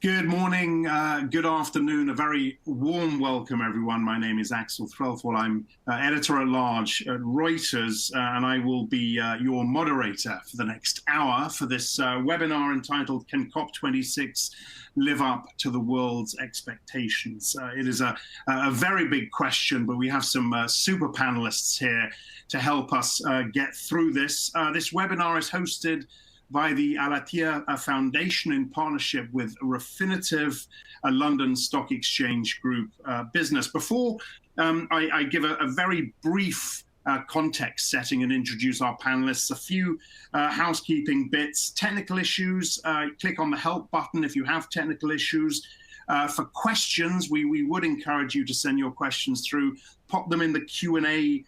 Good morning, good afternoon, a very warm welcome, everyone. My name is Axel Threlfall. I'm editor-at-large at Reuters, and I will be your moderator for the next hour for this webinar entitled, Can COP26 Live Up to the World's Expectations? It is a very big question, but we have some super panelists here to help us get through this. This webinar is hosted by the Al-Attiyah Foundation in partnership with Refinitiv, a London Stock Exchange Group business. Before I give a very brief context setting and introduce our panelists, a few housekeeping bits. Technical issues, click on the help button if you have technical issues. For questions, we would encourage you to send your questions through. Pop them in the Q&A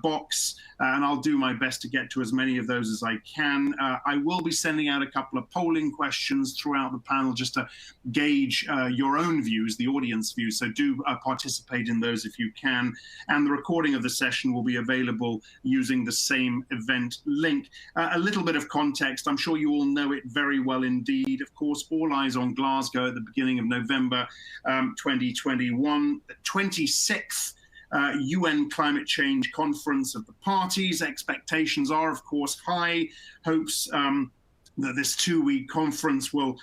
box, and I'll do my best to get to as many of those as I can. I will be sending out a couple of polling questions throughout the panel just to gauge your own views, the audience views, so do participate in those if you can. And the recording of the session will be available using the same event link. A little bit of context, I'm sure you all know it very well indeed. Of course, all eyes on Glasgow at the beginning of November 2021, the 26th UN Climate Change Conference of the Parties. Expectations are, of course, high. Hopes that this two-week conference will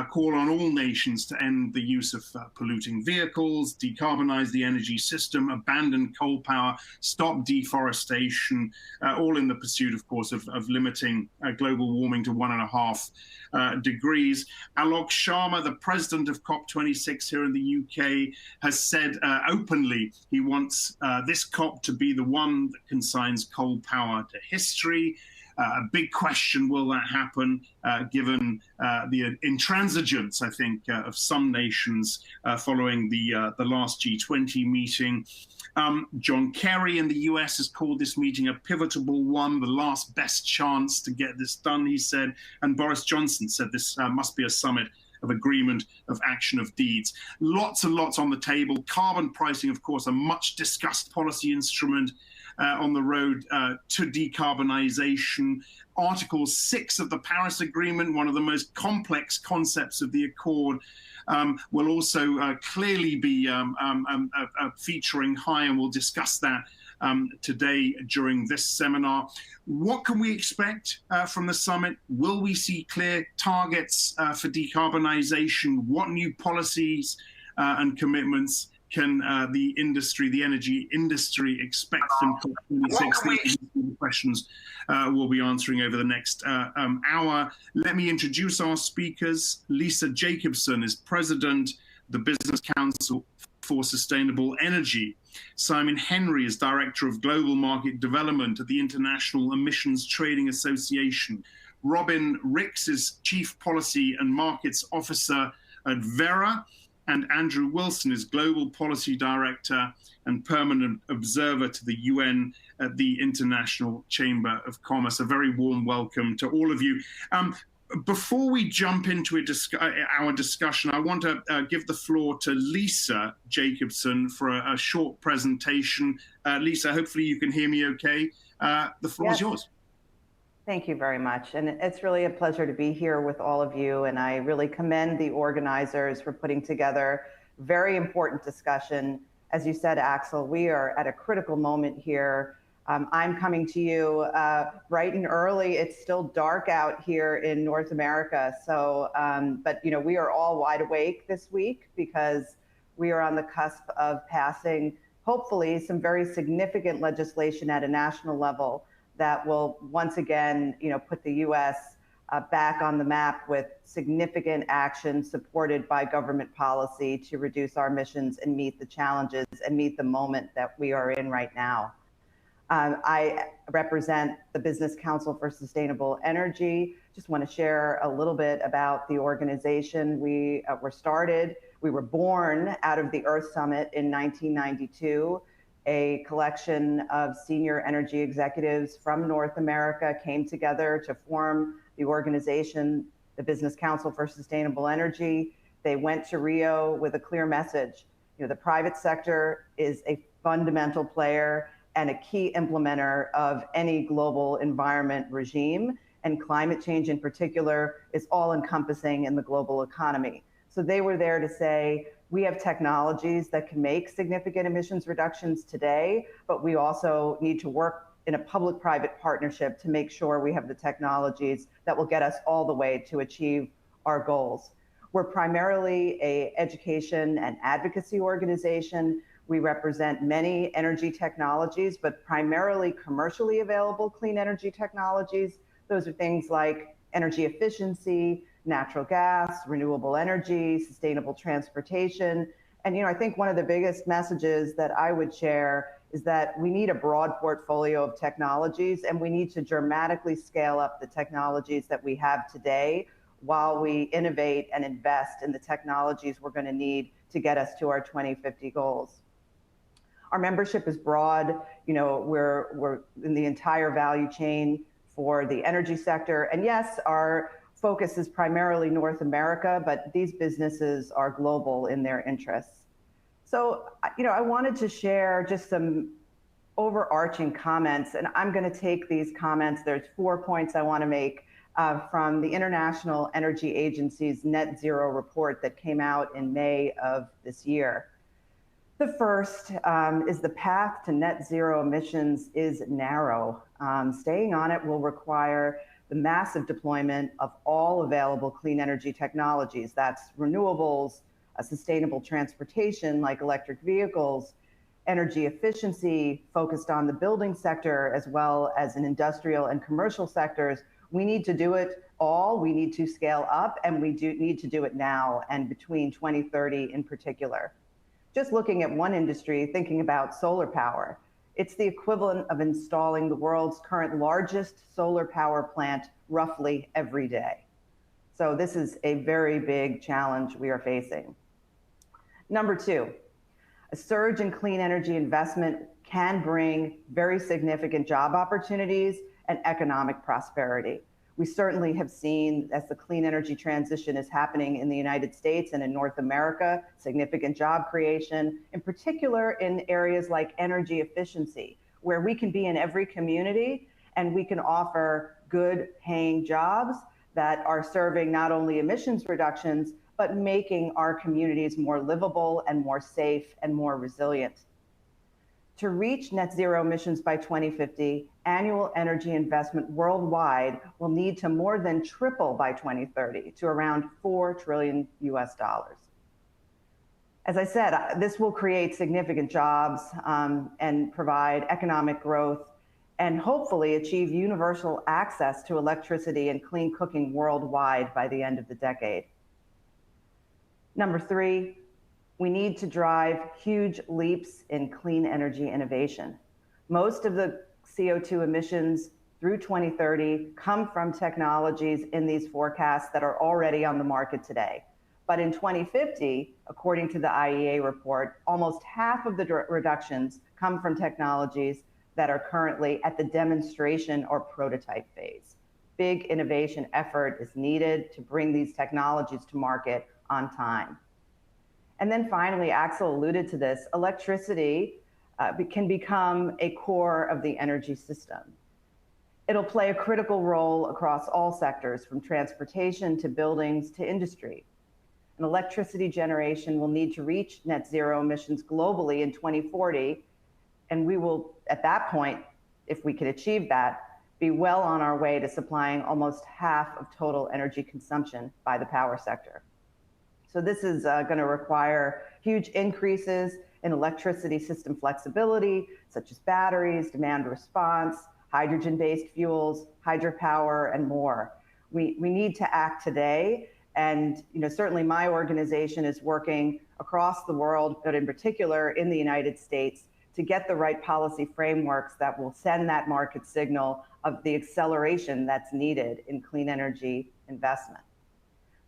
call on all nations to end the use of polluting vehicles, decarbonize the energy system, abandon coal power, stop deforestation, all in the pursuit, of course, of limiting global warming to 1.5 degrees. Alok Sharma, the president of COP26 here in the UK, has said openly he wants this COP to be the one that consigns coal power to history. A big question, will that happen, given the intransigence, I think, of some nations following the last G20 meeting. John Kerry in the US has called this meeting a pivotal one, the last best chance to get this done, he said. And Boris Johnson said this must be a summit of agreement, of action, of deeds. Lots and lots on the table. Carbon pricing, of course, a much discussed policy instrument on the road to decarbonisation. Article 6 of the Paris Agreement, one of the most complex concepts of the Accord, will also clearly be featuring high, and we'll discuss that today during this seminar. What can we expect from the summit? Will we see clear targets for decarbonisation? What new policies and commitments can the industry, the energy industry, expect from COP26? These are the questions we'll be answering over the next hour. Let me introduce our speakers. Lisa Jacobson is president of the Business Council for Sustainable Energy. Simon Henry is director of global market development at the International Emissions Trading Association. Robin Ricks is chief policy and markets officer at Vera. And Andrew Wilson is Global Policy Director and Permanent Observer to the UN at the International Chamber of Commerce. A very warm welcome to all of you. Before we jump into our discussion, I want to give the floor to Lisa Jacobson for a short presentation. Lisa, hopefully you can hear me okay. The floor is yours. Thank you very much. And it's really a pleasure to be here with all of you. And I really commend the organizers for putting together a very important discussion. As you said, Axel, we are at a critical moment here. I'm coming to you bright and early. It's still dark out here in North America. So, but you know, we are all wide awake this week because we are on the cusp of passing, hopefully, some very significant legislation at a national level that will once again, you know, put the U.S. Back on the map with significant action supported by government policy to reduce our emissions and meet the challenges and meet the moment that we are in right now. I represent the Business Council for Sustainable Energy. Just want to share a little bit about the organization. We were born out of the Earth Summit in 1992. A collection of senior energy executives from North America came together to form the organization, the Business Council for Sustainable Energy. They went to Rio with a clear message. You know, the private sector is a fundamental player and a key implementer of any global environment regime, and climate change in particular is all encompassing in the global economy. So they were there to say, we have technologies that can make significant emissions reductions today, but we also need to work in a public-private partnership to make sure we have the technologies that will get us all the way to achieve our goals. We're primarily an education and advocacy organization. We represent many energy technologies, but primarily commercially available clean energy technologies. Those are things like energy efficiency, natural gas, renewable energy, sustainable transportation. And I think one of the biggest messages that I would share is that we need a broad portfolio of technologies, and we need to dramatically scale up the technologies that we have today while we innovate and invest in the technologies we're going to need to get us to our 2050 goals. Our membership is broad. We're in the entire value chain for the energy sector. And yes, our focus is primarily North America, but these businesses are global in their interests. So, I wanted to share just some overarching comments, and I'm going to take these comments. There's 4 points I want to make from the International Energy Agency's Net Zero report that came out in May of this year. The first is the path to net zero emissions is narrow. Staying on it will require the massive deployment of all available clean energy technologies. That's renewables, sustainable transportation like electric vehicles, energy efficiency focused on the building sector, as well as in industrial and commercial sectors. We need to do it all. We need to scale up, and we do need to do it now and between 2030 in particular. Just looking at one industry, thinking about solar power, it's the equivalent of installing the world's current largest solar power plant roughly every day. So this is a very big challenge we are facing. Number two, a surge in clean energy investment can bring very significant job opportunities and economic prosperity. We certainly have seen, as the clean energy transition is happening in the United States and in North America, significant job creation, in particular in areas like energy efficiency, where we can be in every community and we can offer good paying jobs that are serving not only emissions reductions, but making our communities more livable and more safe and more resilient. To reach net zero emissions by 2050, annual energy investment worldwide will need to more than triple by 2030 to around $4 trillion US. As I said, this will create significant jobs and provide economic growth and hopefully achieve universal access to electricity and clean cooking worldwide by the end of the decade. Number three, we need to drive huge leaps in clean energy innovation. Most of the CO2 emissions through 2030 come from technologies in these forecasts that are already on the market today. But in 2050, according to the IEA report, almost half of the reductions come from technologies that are currently at the demonstration or prototype phase. Big innovation effort is needed to bring these technologies to market on time. And then finally, Axel alluded to this, electricity can become a core of the energy system. It'll play a critical role across all sectors, from transportation to buildings to industry. And electricity generation will need to reach net zero emissions globally in 2040. And we will, at that point, if we can achieve that, be well on our way to supplying almost half of total energy consumption by the power sector. So this is going to require huge increases in electricity system flexibility, such as batteries, demand response, hydrogen-based fuels, hydropower, and more. We need to act today. And certainly my organization is working across the world, but in particular in the United States, to get the right policy frameworks that will send that market signal of the acceleration that's needed in clean energy investment.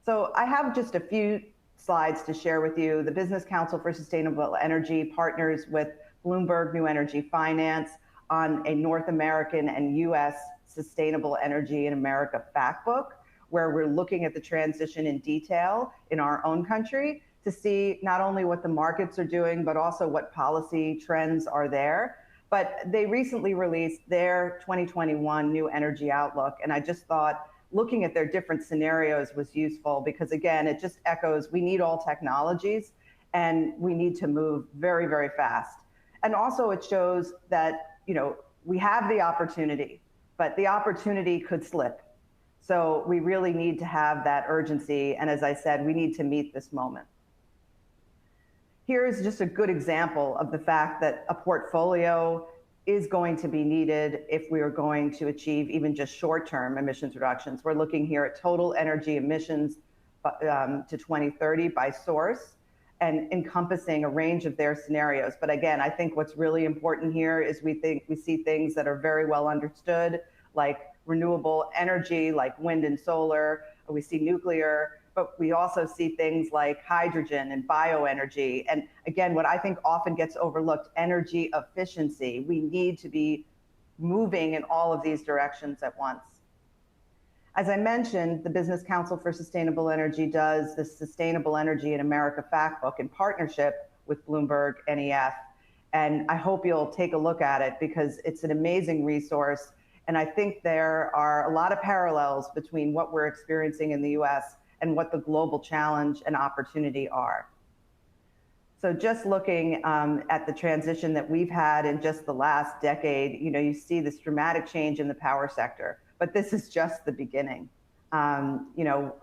So I have just a few slides to share with you. The Business Council for Sustainable Energy partners with Bloomberg New Energy Finance on a North American and US Sustainable Energy in America fact book, where we're looking at the transition in detail in our own country to see not only what the markets are doing, but also what policy trends are there. But they recently released their 2021 New Energy Outlook, and I just thought looking at their different scenarios was useful because, again, it just echoes we need all technologies and we need to move very, very fast. And also it shows that, we have the opportunity, but the opportunity could slip. So we really need to have that urgency. And as I said, we need to meet this moment. Here's just a good example of the fact that a portfolio is going to be needed if we are going to achieve even just short-term emissions reductions. We're looking here at total energy emissions to 2030 by source and encompassing a range of their scenarios. But again, I think what's really important here is we see things that are very well understood, like renewable energy, like wind and solar. We see nuclear, but we also see things like hydrogen and bioenergy. And again, what I think often gets overlooked, energy efficiency. We need to be moving in all of these directions at once. As I mentioned, the Business Council for Sustainable Energy does the Sustainable Energy in America Fact Book in partnership with Bloomberg NEF. And I hope you'll take a look at it because it's an amazing resource. And I think there are a lot of parallels between what we're experiencing in the US and what the global challenge and opportunity are. So just looking at the transition that we've had in just the last decade, you see this dramatic change in the power sector. But this is just the beginning.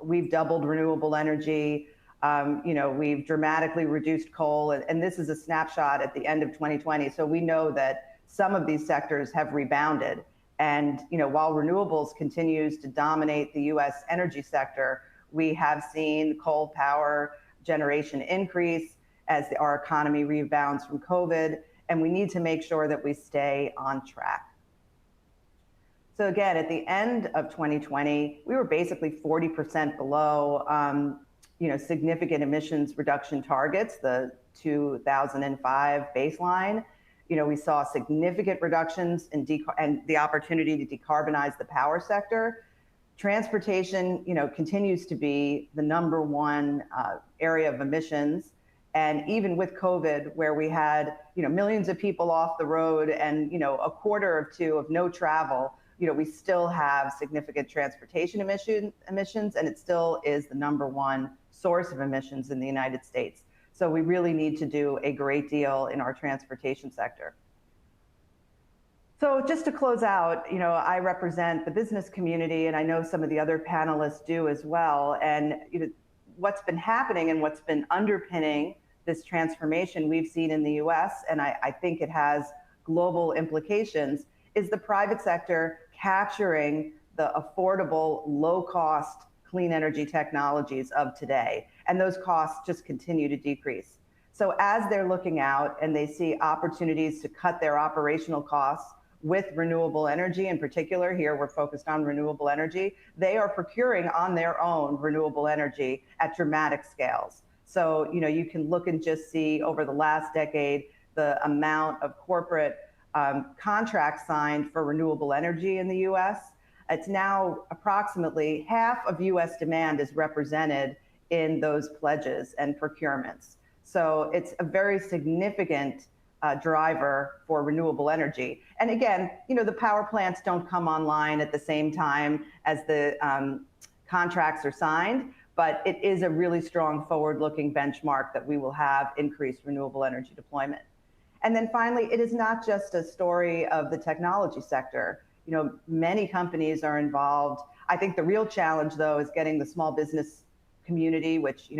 We've doubled renewable energy. We've dramatically reduced coal, and this is a snapshot at the end of 2020. So we know that some of these sectors have rebounded. And while renewables continues to dominate the U.S. energy sector, we have seen coal power generation increase as our economy rebounds from COVID, and we need to make sure that we stay on track. So again, at the end of 2020, we were basically 40% below, significant emissions reduction targets, the 2005 baseline. We saw significant reductions in and the opportunity to decarbonize the power sector. Transportation, continues to be the #1 area of emissions. And even with COVID, where we had, millions of people off the road and, a quarter or two of no travel, we still have significant transportation emissions, and it still is the #1 source of emissions in the United States. So we really need to do a great deal in our transportation sector. So just to close out, I represent the business community, and I know some of the other panelists do as well. And what's been happening and what's been underpinning this transformation we've seen in the US, and I think it has global implications, is the private sector capturing the affordable, low-cost, clean energy technologies of today. And those costs just continue to decrease. So as they're looking out and they see opportunities to cut their operational costs with renewable energy, in particular, here we're focused on renewable energy, they are procuring on their own renewable energy at dramatic scales. So, you can look and just see over the last decade, the amount of corporate contracts signed for renewable energy in the US. It's now approximately half of US demand is represented in those pledges and procurements. So it's a very significant driver for renewable energy. And again, the power plants don't come online at the same time as the contracts are signed, but it is a really strong forward-looking benchmark that we will have increased renewable energy deployment. And then finally, it is not just a story of the technology sector. Many companies are involved. I think the real challenge, though, is getting the small business community, which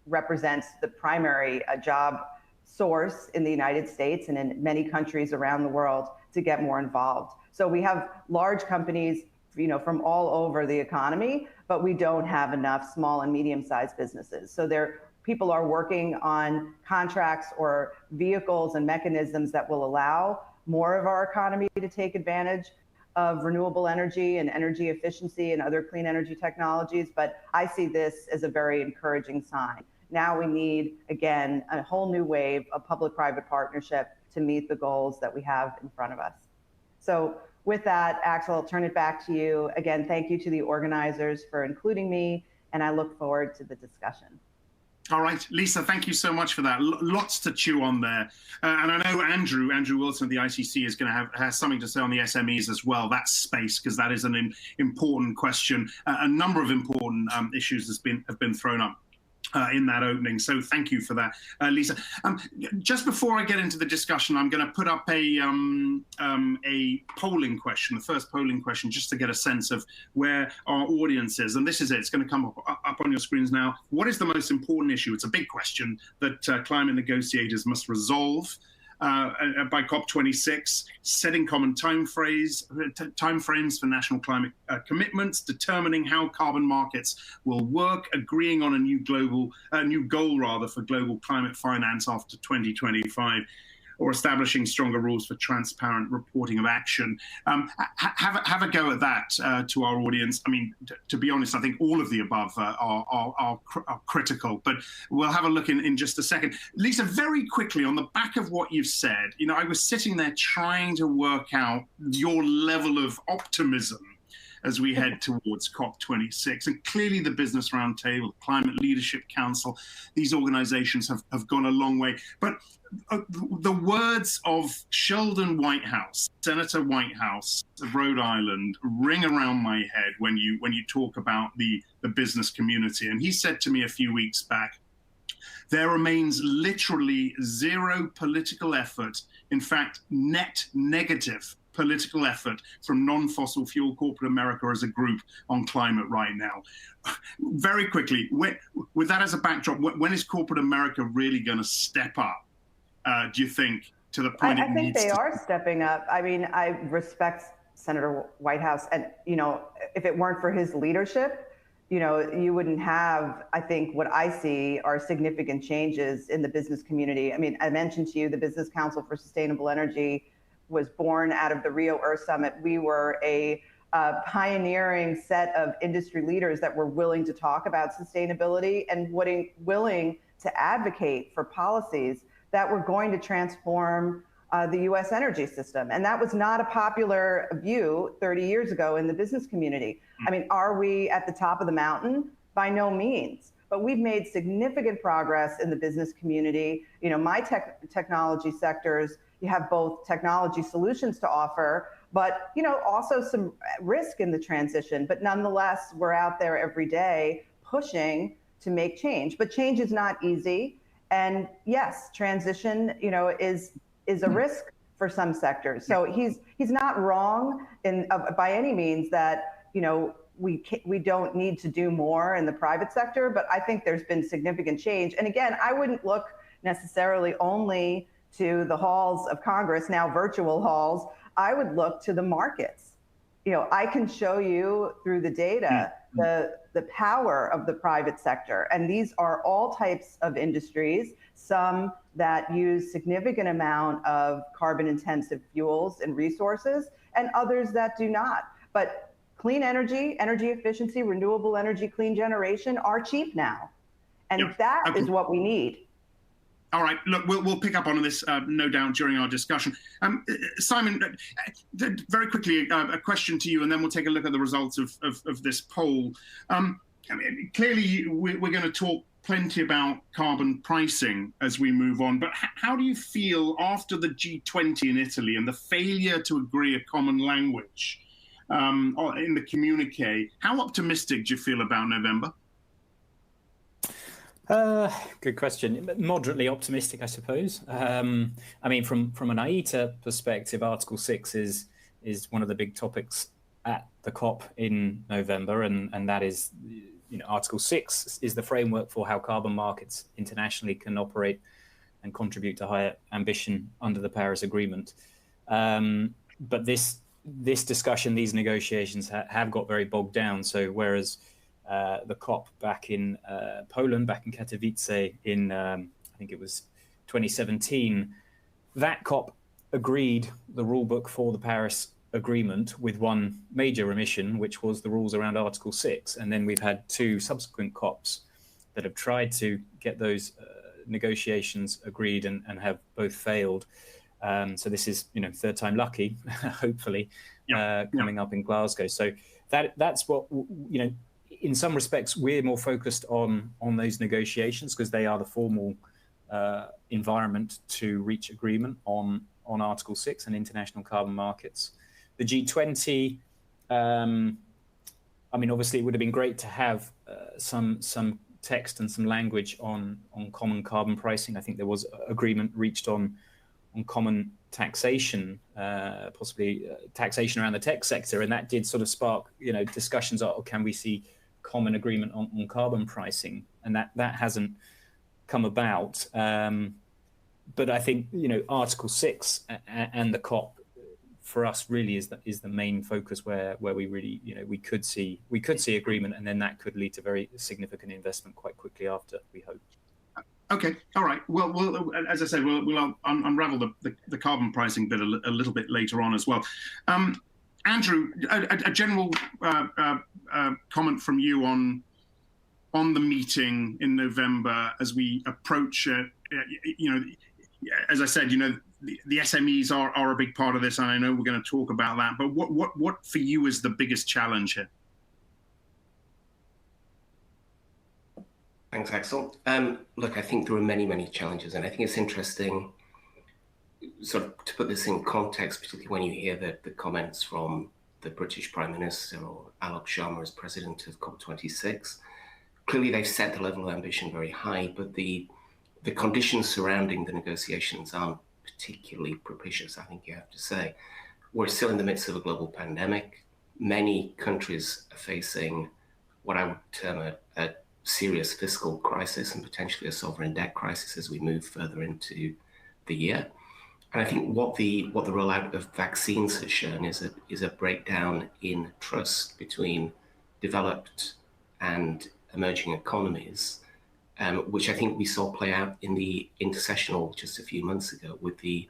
represents the primary job source in the United States and in many countries around the world, to get more involved. So we have large companies, from all over the economy, but we don't have enough small and medium-sized businesses. So people are working on contracts or vehicles and mechanisms that will allow more of our economy to take advantage of renewable energy and energy efficiency and other clean energy technologies. But I see this as a very encouraging sign. Now we need, again, a whole new wave of public-private partnership to meet the goals that we have in front of us. So with that, Axel, I'll turn it back to you. Again, thank you to the organizers for including me, and I look forward to the discussion. All right, Lisa, thank you so much for that. Lots to chew on there. And I know Andrew Wilson of the ICC is going to have something to say on the SMEs as well, that space, because that is an important question. A number of important issues have been thrown up in that opening. So thank you for that, Lisa. Just before I get into the discussion, I'm going to put up a polling question, the first polling question, just to get a sense of where our audience is. And this is it. It's going to come up on your screens now. What is the most important issue? It's a big question that climate negotiators must resolve by COP26, setting common timeframes for national climate commitments, determining how carbon markets will work, agreeing on a new goal for global climate finance after 2025, or establishing stronger rules for transparent reporting of action. Have a go at that to our audience. I mean, to be honest, I think all of the above are critical, but we'll have a look in just a second. Lisa, very quickly, on the back of what you've said, I was sitting there trying to work out your level of optimism as we head towards COP26. And clearly the Business Roundtable, the Climate Leadership Council, these organizations have gone a long way. But the words of Sheldon Whitehouse, Senator Whitehouse of Rhode Island, ring around my head when you talk about the business community. And he said to me a few weeks back, there remains literally zero political effort, in fact, net negative political effort from non-fossil fuel corporate America as a group on climate right now. Very quickly, with that as a backdrop, when is corporate America really going to step up, do you think, to the point I think they are stepping up. I mean, I respect Senator Whitehouse, and, if it weren't for his leadership, you wouldn't have, I think, what I see are significant changes in the business community. I mean, I mentioned to you the Business Council for Sustainable Energy was born out of the Rio Earth Summit. We were a pioneering set of industry leaders that were willing to talk about sustainability and willing to advocate for policies that were going to transform the US energy system. And that was not a popular view 30 years ago in the business community. I mean, are we at the top of the mountain? By no means. But we've made significant progress in the business community. My technology sectors, you have both technology solutions to offer, but also some risk in the transition. But nonetheless, we're out there every day pushing to make change. But change is not easy. And yes, transition, is a risk for some sectors. So he's not wrong by any means that we don't need to do more in the private sector. But I think there's been significant change. And again, I wouldn't look necessarily only to the halls of Congress, now virtual halls. I would look to the markets. I can show you through the data the power of the private sector. And these are all types of industries, some that use significant amount of carbon intensive fuels and resources, and others that do not. But clean energy, energy efficiency, renewable energy, clean generation are cheap now. And that is what we need. All right, look, we'll pick up on this, no doubt, during our discussion. Simon, very quickly, a question to you, and then we'll take a look at the results of this poll. I mean, clearly, we're going to talk plenty about carbon pricing as we move on, but how do you feel after the G20 in Italy and the failure to agree a common language in the communique? How optimistic do you feel about November? Good question. Moderately optimistic, I suppose. I mean, from an Untitled perspective, Article 6 is one of the big topics at the COP in November, and that is, Article 6 is the framework for how carbon markets internationally can operate and contribute to higher ambition under the Paris Agreement. But this discussion, these negotiations have got very bogged down. So whereas the COP back in Poland, back in Katowice in, I think it was 2017, that COP agreed the rule book for the Paris Agreement with one major omission, which was the rules around Article 6. And then we've had two subsequent COPs that have tried to get those negotiations agreed and have both failed. So this is, third time lucky, hopefully, coming up in Glasgow. So that's what, in some respects, we're more focused on those negotiations because they are the formal environment to reach agreement on Article 6 and international carbon markets. The G20, I mean, obviously, it would have been great to have some text and some language on common carbon pricing. I think there was agreement reached on common taxation, possibly taxation around the tech sector, and that did sort of spark, discussions on, can we see common agreement on carbon pricing, and that hasn't come about. But I think Article 6 and the COP for us really is the main focus where we really we could see agreement, and then that could lead to very significant investment quite quickly after, we hope. Okay, all right. Well, as I said, we'll unravel the carbon pricing bit a little bit later on as well. Andrew, a general comment from you on the meeting in November as we approach it. As I said, the SMEs are a big part of this, and I know we're going to talk about that. But what for you is the biggest challenge here? Thanks, Axel. Look, I think there are many, many challenges, and I think it's interesting sort of to put this in context, particularly when you hear the comments from the British Prime Minister or Al-Attiyah as president of COP26. Clearly, they've set the level of ambition very high, but the conditions surrounding the negotiations aren't particularly propitious, I think you have to say. We're still in the midst of a global pandemic. Many countries are facing what I would term a serious fiscal crisis and potentially a sovereign debt crisis as we move further into the year. And I think what the rollout of vaccines has shown is a breakdown in trust between developed and emerging economies, which I think we saw play out in the intersessional just a few months ago with the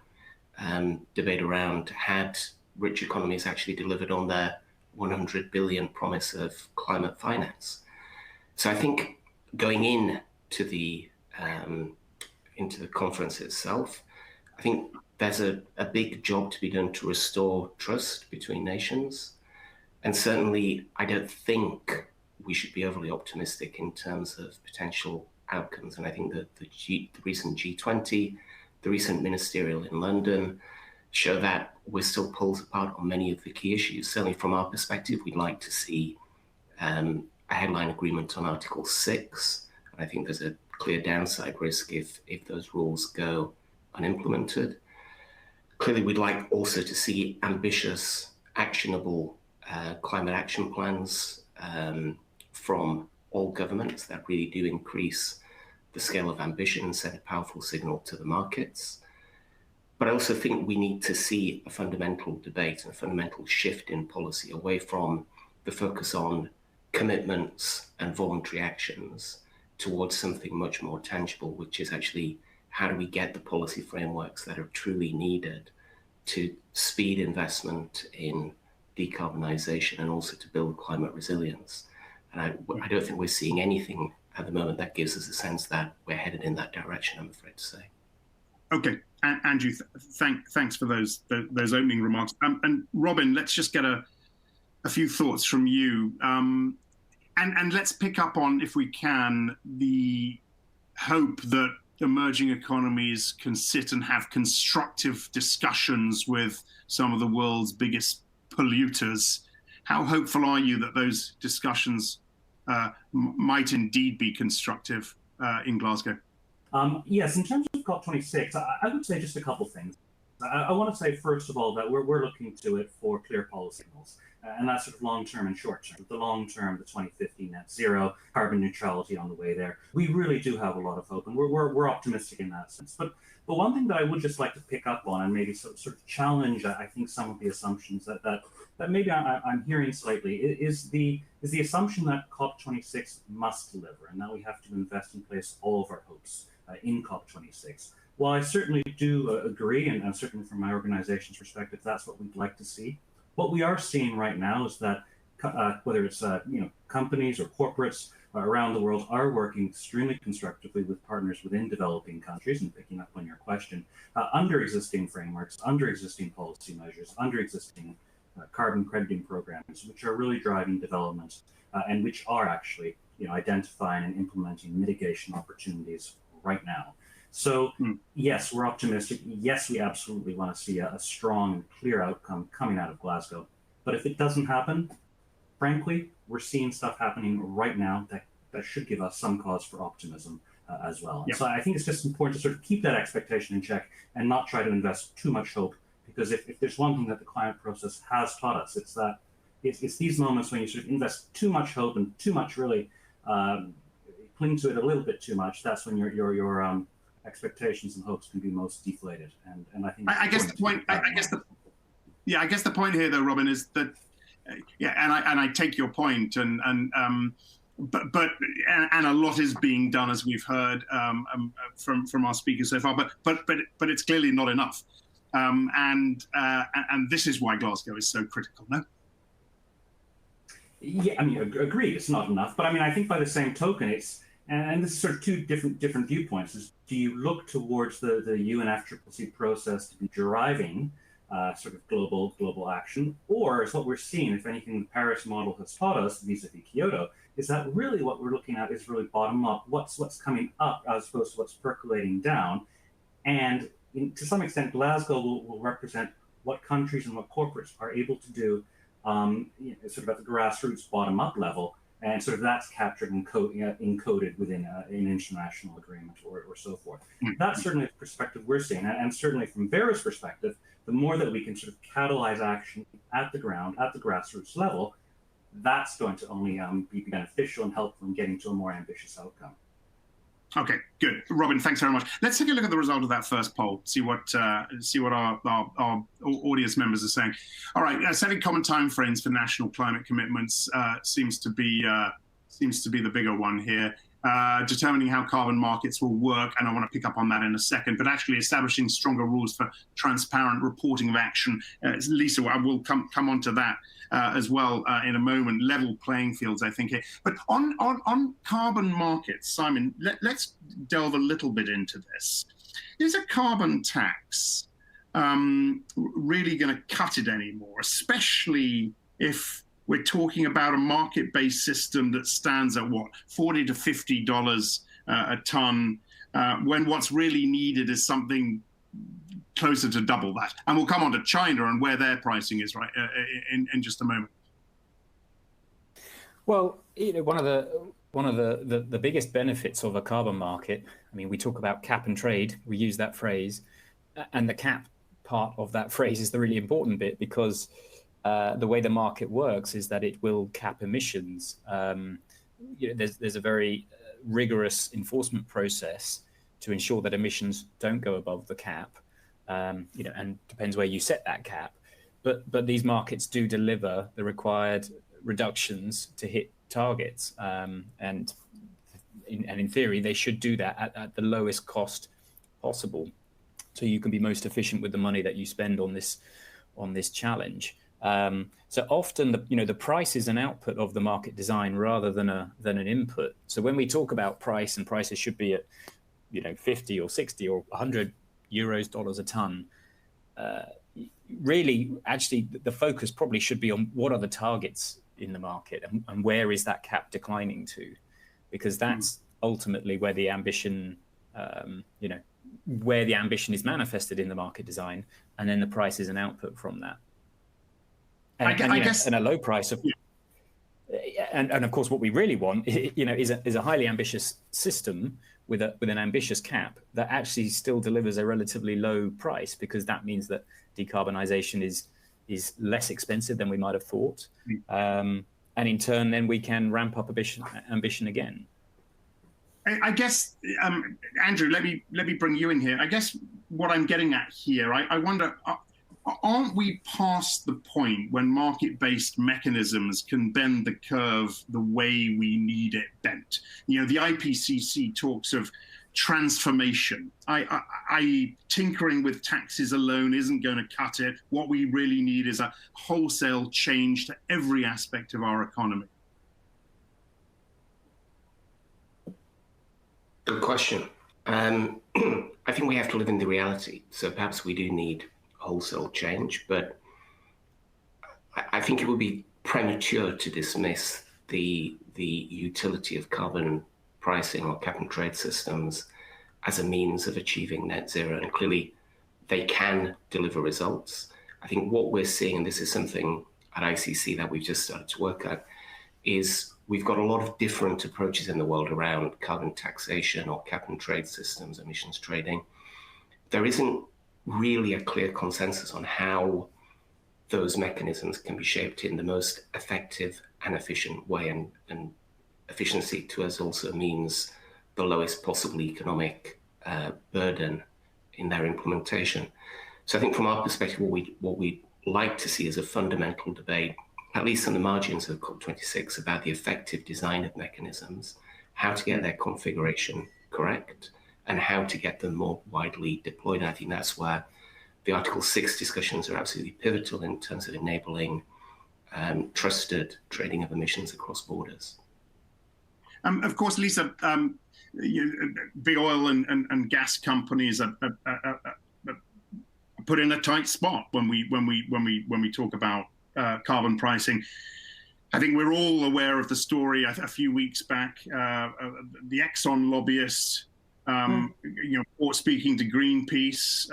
debate around had rich economies actually delivered on their 100 billion promise of climate finance. So I think going into the conference itself, I think there's a big job to be done to restore trust between nations. And certainly, I don't think we should be overly optimistic in terms of potential outcomes. And I think that the recent G20, the recent ministerial in London, show that we're still pulled apart on many of the key issues. Certainly from our perspective, we'd like to see a headline agreement on Article 6. And I think there's a clear downside risk if those rules go unimplemented. Clearly, we'd like also to see ambitious, actionable climate action plans from all governments that really do increase the scale of ambition and send a powerful signal to the markets. But I also think we need to see a fundamental debate and a fundamental shift in policy away from the focus on commitments and voluntary actions towards something much more tangible, which is actually how do we get the policy frameworks that are truly needed to speed investment in decarbonisation and also to build climate resilience. And I don't think we're seeing anything at the moment that gives us a sense that we're headed in that direction, I'm afraid to say. Okay, Andrew, thanks for those opening remarks. And Robin, let's just get a few thoughts from you. And let's pick up on, if we can, the hope that emerging economies can sit and have constructive discussions with some of the world's biggest polluters. How hopeful are you that those discussions might indeed be constructive in Glasgow? Yes, in terms of COP26, I would say just a couple of things. I want to say, first of all, that we're looking to it for clear policy signals, and that's sort of long-term and short-term. The long-term, the 2050 net zero, carbon neutrality on the way there. We really do have a lot of hope, and we're optimistic in that sense. But one thing that I would just like to pick up on and maybe sort of challenge, I think, some of the assumptions that maybe I'm hearing slightly is the assumption that COP26 must deliver, and that we have to invest and place all of our hopes in COP26. While I certainly do agree, and certainly from my organization's perspective, that's what we'd like to see. What we are seeing right now is that whether it's companies or corporates around the world are working extremely constructively with partners within developing countries, and picking up on your question, under existing frameworks, under existing policy measures, under existing carbon crediting programs, which are really driving development and which are actually identifying and implementing mitigation opportunities right now. So yes, we're optimistic. Yes, we absolutely want to see a strong and clear outcome coming out of Glasgow. But if it doesn't happen, frankly, we're seeing stuff happening right now that should give us some cause for optimism as well. Yep. So I think it's just important to sort of keep that expectation in check and not try to invest too much hope, because if there's one thing that the climate process has taught us, it's that it's these moments when you sort of invest too much hope and too much really cling to it a little bit too much. That's when your expectations and hopes can be most deflated. And I think I guess the point. I guess the point here, though, Robin, is that and I take your point, but a lot is being done, as we've heard from our speakers so far. But it's clearly not enough, and this is why Glasgow is so critical. No. Yeah, I mean, agreed. It's not enough, but I mean, I think by the same token, and this is sort of two different viewpoints. Is do you look towards the UNFCCC process to be driving sort of global action, or is what we're seeing, if anything, the Paris model has taught us vis-a-vis Kyoto, is that really what we're looking at is really bottom up, what's coming up as opposed to what's percolating down, and to some extent, Glasgow will represent what countries and what corporates are able to do, sort of at the grassroots bottom-up level, and sort of that's captured and encoded within an international agreement or so forth. That's certainly the perspective we're seeing, and certainly from Vera's perspective, the more that we can sort of catalyze action at the ground, at the grassroots level, that's going to only be beneficial and helpful in getting to a more ambitious outcome. Okay, good. Robin, thanks very much. Let's take a look at the result of that first poll, see what our audience members are saying. All right, setting common timeframes for national climate commitments seems to be the bigger one here. Determining how carbon markets will work, and I want to pick up on that in a second, but actually establishing stronger rules for transparent reporting of action. Lisa, I will come on to that as well in a moment. Level playing fields, I think. But on carbon markets, Simon, let's delve a little bit into this. Is a carbon tax really going to cut it anymore, especially if we're talking about a market-based system that stands at what, $40 to $50 a ton, when what's really needed is something closer to double that? And we'll come on to China and where their pricing is in just a moment. Well, one of the biggest benefits of a carbon market, I mean, we talk about cap and trade, we use that phrase, and the cap part of that phrase is the really important bit, because the way the market works is that it will cap emissions. There's a very rigorous enforcement process to ensure that emissions don't go above the cap, and depends where you set that cap. But these markets do deliver the required reductions to hit targets, and in theory they should do that at the lowest cost possible, so you can be most efficient with the money that you spend on this challenge. So often, the price is an output of the market design rather than an input. So when we talk about price, and prices should be at 50 or 60 or 100 dollars a ton, really, actually, the focus probably should be on what are the targets in the market, and where is that cap declining to, because that's ultimately where the ambition, where the ambition is manifested in the market design, and then the price is an output from that. And, I guess, and a low price of, and of course, what we really want, is a highly ambitious system with an ambitious cap that actually still delivers a relatively low price, because that means that decarbonisation is less expensive than we might have thought, and in turn, then we can ramp up ambition again. I guess, Andrew, let me bring you in here. I guess what I'm getting at here, I wonder. Aren't we past the point when market-based mechanisms can bend the curve the way we need it bent? The IPCC talks of transformation. Tinkering with taxes alone isn't going to cut it. What we really need is a wholesale change to every aspect of our economy. Good question. I think we have to live in the reality. So perhaps we do need wholesale change, but I think it would be premature to dismiss the utility of carbon pricing or cap and trade systems as a means of achieving net zero. And clearly, they can deliver results. I think what we're seeing, and this is something at ICC that we've just started to work at, is we've got a lot of different approaches in the world around carbon taxation or cap and trade systems, emissions trading. There isn't really a clear consensus on how those mechanisms can be shaped in the most effective and efficient way. And efficiency to us also means the lowest possible economic burden in their implementation. So I think from our perspective, what we'd like to see is a fundamental debate, at least on the margins of COP26, about the effective design of mechanisms, how to get their configuration correct, and how to get them more widely deployed. And I think that's where the Article 6 discussions are absolutely pivotal in terms of enabling trusted trading of emissions across borders. Of course, Lisa, big oil and gas companies are put in a tight spot when we talk about carbon pricing. I think we're all aware of the story a few weeks back. The Exxon lobbyists, speaking to Greenpeace,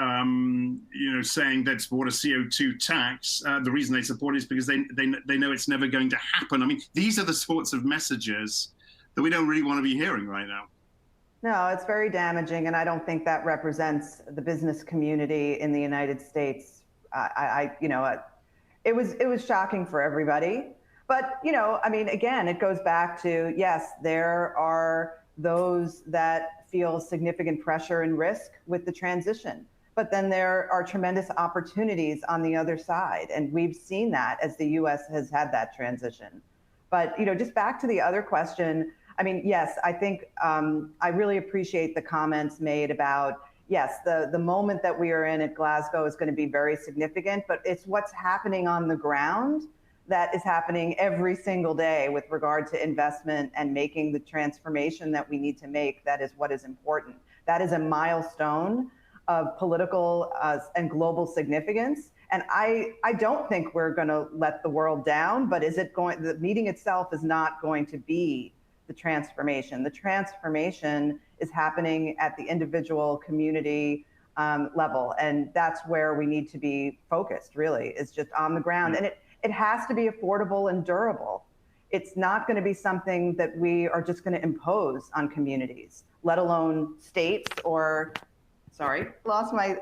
saying they'd support a CO2 tax. The reason they support it is because they know it's never going to happen. I mean, these are the sorts of messages that we don't really want to be hearing right now. No, it's very damaging, and I don't think that represents the business community in the United States. It was shocking for everybody. But, again, it goes back to, yes, there are those that feel significant pressure and risk with the transition. But then there are tremendous opportunities on the other side. And we've seen that as the US has had that transition. But, just back to the other question, yes, I think I really appreciate the comments made about, yes, the moment that we are in at Glasgow is going to be very significant, but it's what's happening on the ground that is happening every single day with regard to investment and making the transformation that we need to make. That is what is important. That is a milestone of political and global significance. And I don't think we're going to let the world down, but the meeting itself is not going to be the transformation. The transformation is happening at the individual community level. And that's where we need to be focused, really, is just on the ground. And it has to be affordable and durable. It's not going to be something that we are just going to impose on communities, let alone states or, lost my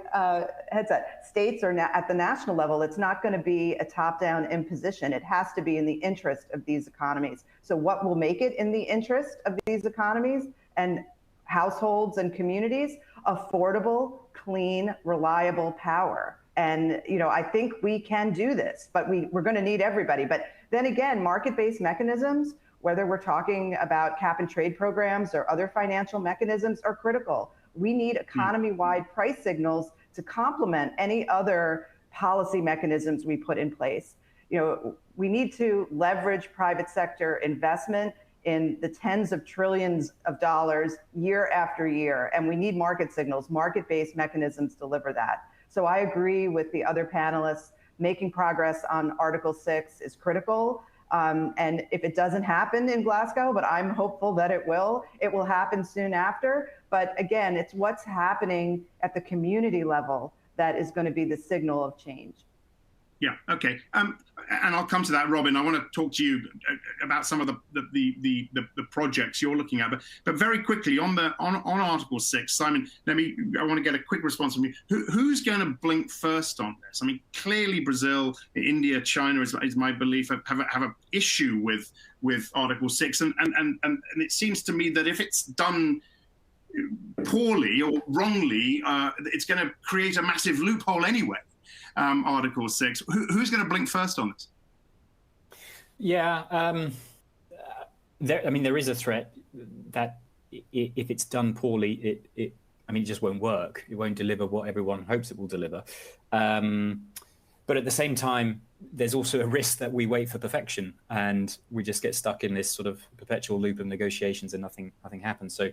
headset, states or at the national level. It's not going to be a top-down imposition. It has to be in the interest of these economies. So what will make it in the interest of these economies and households and communities? Affordable, clean, reliable power. And, I think we can do this, but we're going to need everybody. But then again, market-based mechanisms, whether we're talking about cap and trade programs or other financial mechanisms, are critical. We need economy-wide price signals to complement any other policy mechanisms we put in place. We need to leverage private sector investment in the tens of trillions of dollars year after year. And we need market signals. Market-based mechanisms deliver that. So I agree with the other panelists. Making progress on Article 6 is critical. And if it doesn't happen in Glasgow, but I'm hopeful that it will happen soon after. But again, it's what's happening at the community level that is going to be the signal of change. Yeah, okay. And I'll come to that, Robin. I want to talk to you about some of the projects you're looking at. But very quickly, on Article 6, Simon, I want to get a quick response from you. Who's going to blink first on this? Clearly Brazil, India, China, is my belief, have an issue with Article 6. And it seems to me that if it's done poorly or wrongly, it's going to create a massive loophole anyway. Article 6. Who's going to blink first on this? Yeah, there is a threat that if it's done poorly, it just won't work. It won't deliver what everyone hopes it will deliver. But at the same time, there's also a risk that we wait for perfection and we just get stuck in this sort of perpetual loop of negotiations and nothing happens. So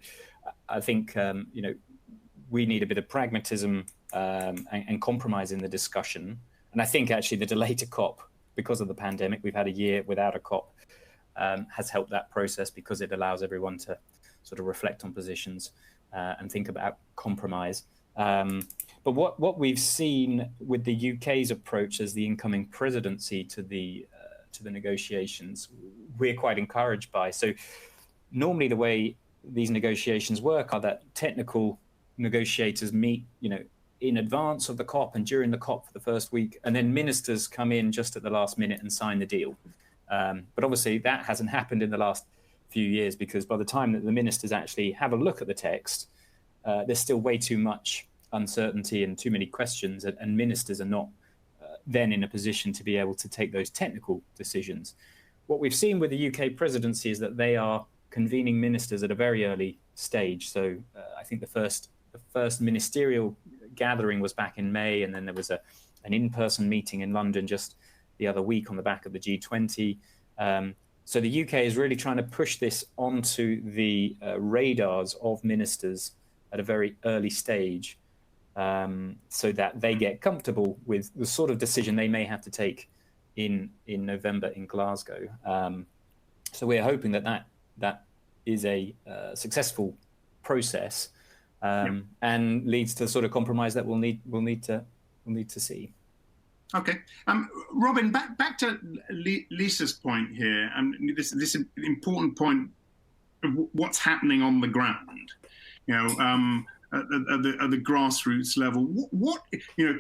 I think we need a bit of pragmatism and compromise in the discussion. And I think actually the delay to COP because of the pandemic, we've had a year without a COP, has helped that process because it allows everyone to sort of reflect on positions and think about compromise. But what we've seen with the UK's approach as the incoming presidency to the negotiations, we're quite encouraged by. So normally the way these negotiations work are that technical negotiators meet, in advance of the COP and during the COP for the first week, and then ministers come in just at the last minute and sign the deal. But obviously that hasn't happened in the last few years, because by the time that the ministers actually have a look at the text, there's still way too much uncertainty and too many questions, and ministers are not then in a position to be able to take those technical decisions. What we've seen with the UK presidency is that they are convening ministers at a very early stage. So I think the first ministerial gathering was back in May, and then there was an in-person meeting in London just the other week on the back of the G20. So the UK is really trying to push this onto the radars of ministers at a very early stage, so that they get comfortable with the sort of decision they may have to take in November in Glasgow. So we're hoping that is a successful process, and leads to the sort of compromise that we'll need to see. Okay, Robin, back to Lisa's point here, and this important point of what's happening on the ground. At the grassroots level, what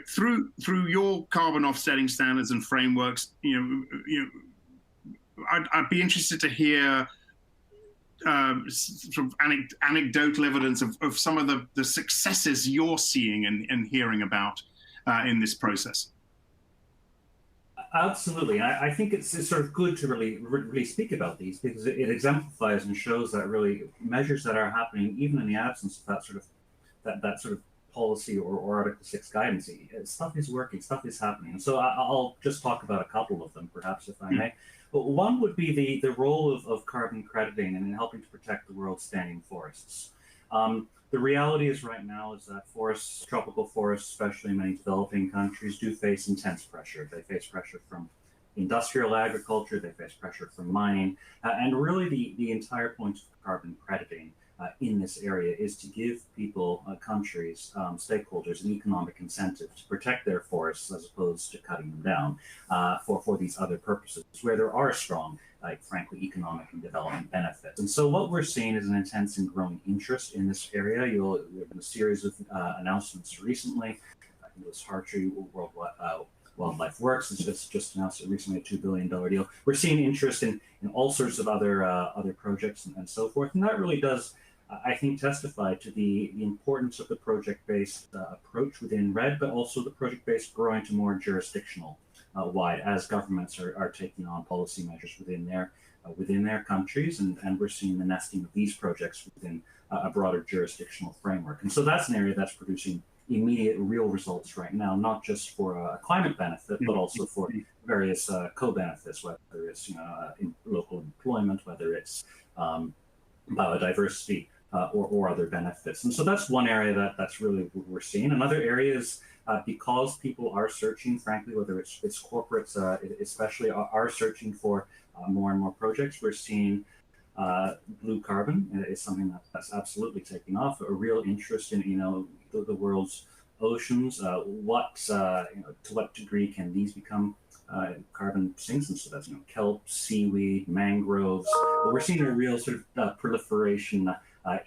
through your carbon offsetting standards and frameworks, I'd be interested to hear sort of anecdotal evidence of some of the successes you're seeing and hearing about in this process. Absolutely. I think it's sort of good to really speak about these, because it exemplifies and shows that really measures that are happening even in the absence of that sort of policy or Article 6 guidance. Stuff is working, stuff is happening. And so I'll just talk about a couple of them, perhaps, if I may. But one would be the role of carbon crediting and in helping to protect the world's standing forests. The reality is right now is that forests, tropical forests, especially in many developing countries, do face intense pressure. They face pressure from industrial agriculture, they face pressure from mining, and really the entire point of carbon crediting in this area is to give people, countries, stakeholders, an economic incentive to protect their forests as opposed to cutting them down for these other purposes, where there are strong, frankly, economic and development benefits. And so what we're seeing is an intense and growing interest in this area. There have been a series of announcements recently. I think it was Hartree, Wildlife Works has just announced recently a $2 billion deal. We're seeing interest in all sorts of other projects and so forth. And that really does, I think, testify to the importance of the project-based approach within REDD, but also the project-based growing to more jurisdictional wide as governments are taking on policy measures within their countries, and we're seeing the nesting of these projects within a broader jurisdictional framework. And so that's an area that's producing immediate real results right now, not just for a climate benefit, but also for various co-benefits, whether it's in local employment, whether it's biodiversity, or other benefits. And so that's one area that's really what we're seeing. Another area is because people are searching, frankly, whether it's corporates, especially are searching for more and more projects. We're seeing blue carbon is something that's absolutely taking off. A real interest in the world's oceans. To what degree can these become carbon sinks? And so that's kelp, seaweed, mangroves. But we're seeing a real sort of proliferation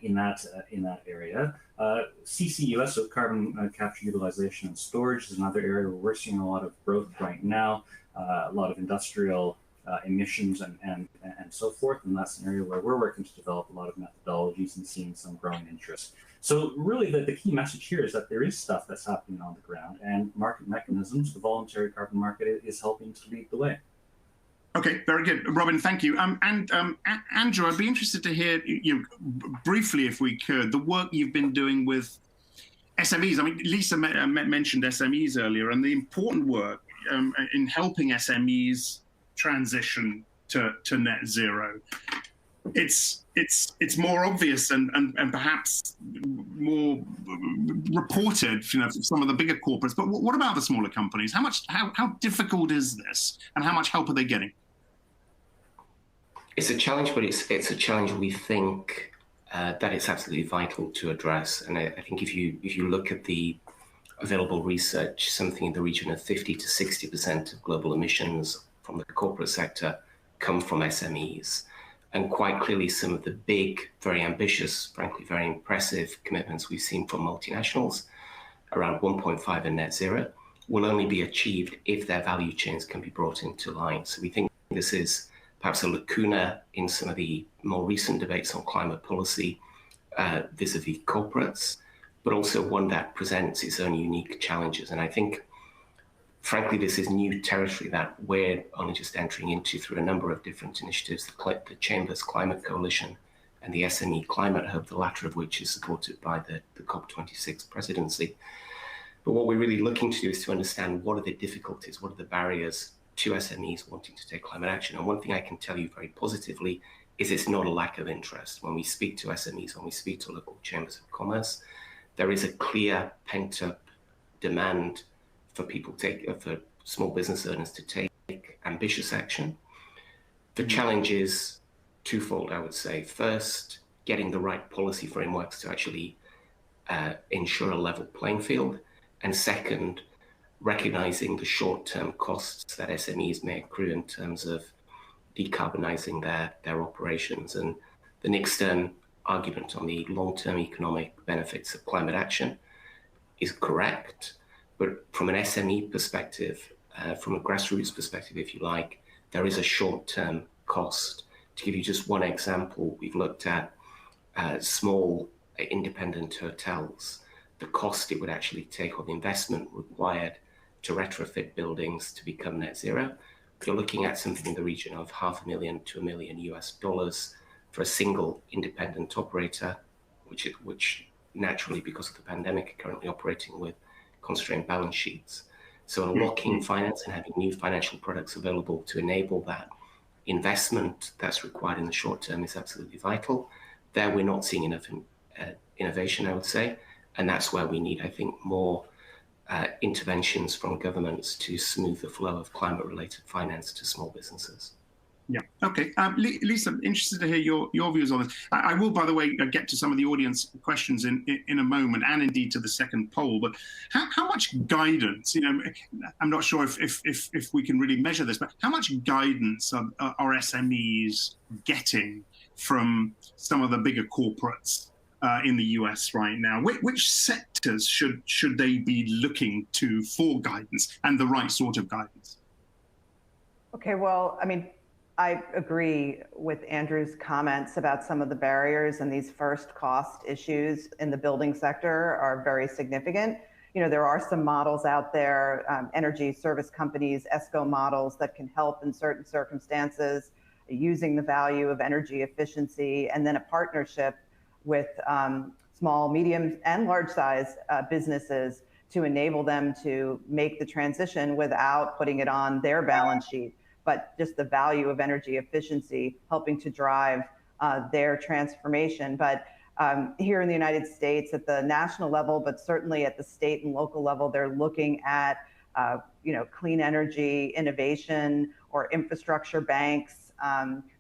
in that area. CCUS, so carbon capture, utilization, and storage, is another area where we're seeing a lot of growth right now. A lot of industrial emissions and so forth, and that's an area where we're working to develop a lot of methodologies and seeing some growing interest. So really the key message here is that there is stuff that's happening on the ground, and market mechanisms, the voluntary carbon market, is helping to lead the way. Okay, very good, Robin. Thank you. Andrew, I'd be interested to hear briefly, if we could, the work you've been doing with SMEs. I mean, Lisa mentioned SMEs earlier, and the important work in helping SMEs transition to net zero. it's more obvious and perhaps more reported, from some of the bigger corporates. But what about the smaller companies? How difficult is this, and how much help are they getting? It's a challenge, but it's a challenge we think that it's absolutely vital to address. And I think if you look at the available research, something in the region of 50 to 60% of global emissions from the corporate sector come from SMEs. And quite clearly, some of the big, very ambitious, frankly, very impressive commitments we've seen from multinationals, around 1.5 and net zero, will only be achieved if their value chains can be brought into line. So we think this is perhaps a lacuna in some of the more recent debates on climate policy vis-a-vis corporates, but also one that presents its own unique challenges. And I think, frankly, this is new territory that we're only just entering into through a number of different initiatives, the Chamber's Climate Coalition and the SME Climate Hub, the latter of which is supported by the COP26 presidency. But what we're really looking to do is to understand what are the difficulties, what are the barriers to SMEs wanting to take climate action. And one thing I can tell you very positively is it's not a lack of interest. When we speak to SMEs, when we speak to local chambers of commerce, there is a clear pent-up demand for for small business owners to take ambitious action. The challenge is twofold, I would say. First, getting the right policy frameworks to actually ensure a level playing field. And second, recognizing the short-term costs that SMEs may accrue in terms of decarbonizing their operations. And the Nick Stern argument on the long-term economic benefits of climate action is correct. But from an SME perspective, from a grassroots perspective, if you like, there is a short-term cost. To give you just one example, we've looked at small independent hotels, the cost it would actually take or the investment required to retrofit buildings to become net zero. You're looking at something in the region of $500,000 to $1 million US for a single independent operator, which naturally, because of the pandemic, are currently operating with constrained balance sheets. So unlocking finance and having new financial products available to enable that investment that's required in the short term is absolutely vital. There, we're not seeing enough innovation, I would say, and that's where we need, I think, more interventions from governments to smooth the flow of climate-related finance to small businesses. Yeah. Okay. Lisa, I'm interested to hear your views on this. I will, by the way, get to some of the audience questions in a moment, and indeed to the second poll. But how much guidance? I'm not sure if we can really measure this, but how much guidance are SMEs getting from some of the bigger corporates in the US right now? Which sectors should they be looking to for guidance and the right sort of guidance? Okay. Well, I agree with Andrew's comments about some of the barriers, and these first cost issues in the building sector are very significant. There are some models out there, energy service companies, ESCO models, that can help in certain circumstances using the value of energy efficiency, and then a partnership with small, medium, and large size businesses to enable them to make the transition without putting it on their balance sheet, but just the value of energy efficiency helping to drive their transformation. But here in the United States, at the national level, but certainly at the state and local level, they're looking at clean energy innovation or infrastructure banks,